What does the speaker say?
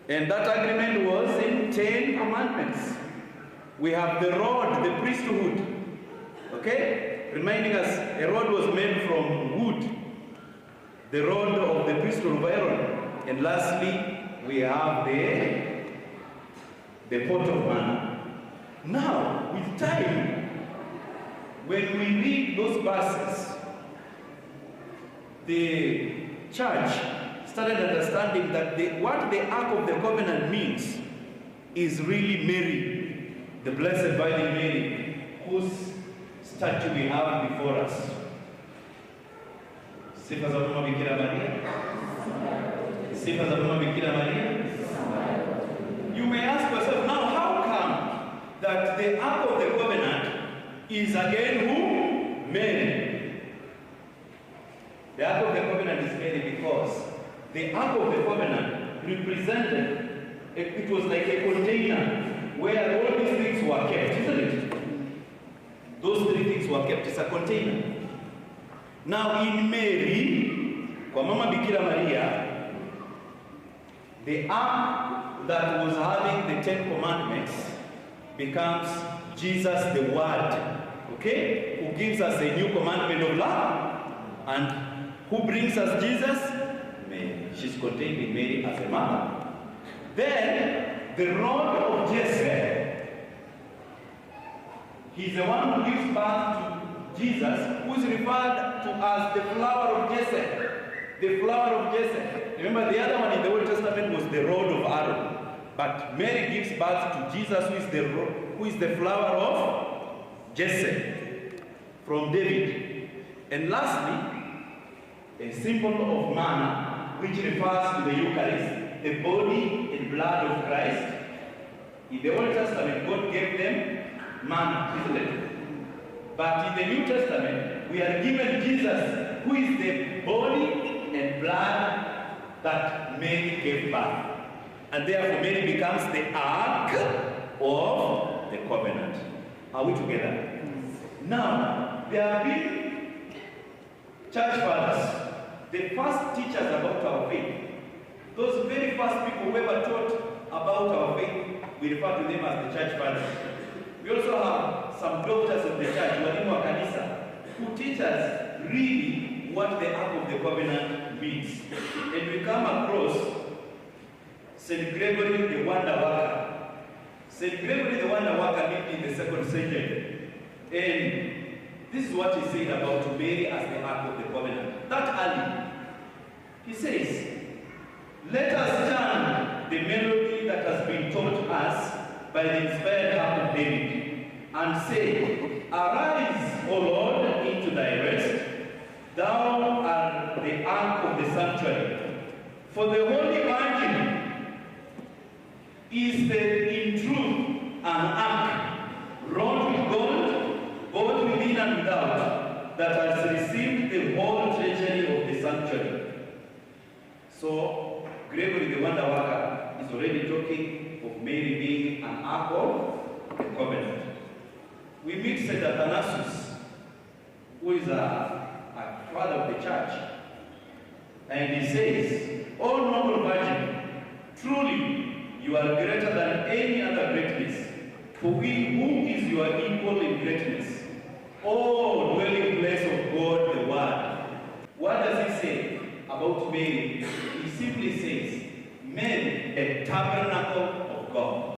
And that agreement was in 10 commandments. We have the rod, the priesthood. Okay? Reminding us, a rod was made from wood. The rod of the priesthood of Aaron. And lastly, we have the pot of manna. Now, with time, when we read those verses, the church started understanding that what the Ark of the Covenant means is really Mary, the Blessed Virgin Mary, whose statue we have before us. Sifa za Mama Bikira Maria. Sifa za Mama Bikira Maria. You may ask yourself, now how come that the Ark of the Covenant is again who? Mary. The Ark of the Covenant is Mary because the Ark of the Covenant represented, it was like a container where all these things were kept, isn't it? Those three things were kept. It's a container. Now in Mary, kwa Mama Bikira Maria, the Ark that was having the 10 commandments becomes Jesus the Word, okay? Who gives us a new commandment of love. And who brings us Jesus? Mary. She's contained in Mary as a mother. Then, the rod of Jesse, he's the one who gives birth to Jesus, who is referred to as the flower of Jesse. The flower of Jesse. Remember, the other one in the Old Testament was the rod of Aaron. But Mary gives birth to Jesus, who is the flower of Jesse, from David. And lastly, a symbol of manna, which refers to the Eucharist, the body and blood of Christ. In the Old Testament, God gave them manna, isn't it? But in the New Testament, we are given Jesus, who is the body and blood that Mary gave birth. And therefore, Mary becomes the Ark of the Covenant. Are we together? Now, there have been church fathers, the first teachers about our faith. Those very first people who ever taught about our faith, we refer to them as the church fathers. We also have some doctors of the church, walimu wa kanisa, who teach us really what the Ark of the Covenant means. And we come across St. Gregory the Wonder Worker. St. Gregory the Wonder Worker lived in the 2nd century. And this is what he said about Mary as the Ark of the Covenant. That early, he says, let us chant the melody that has been taught us by the inspired harp of David, and say, arise, O Lord, into thy rest. Thou art the Ark of the sanctuary. For the Holy Virgin is in truth an ark, wrought with gold, both within and without, that has received the whole treasury of the sanctuary. So, Gregory the Wonder Worker is already talking of Mary being an ark of the covenant. We meet St. Athanasius, who is a father of the church, and he says, O noble Virgin, truly, you are greater than any other greatness, for who is your equal in greatness? O dwelling place of God the Word. What does he say about Mary? He simply says, made a tabernacle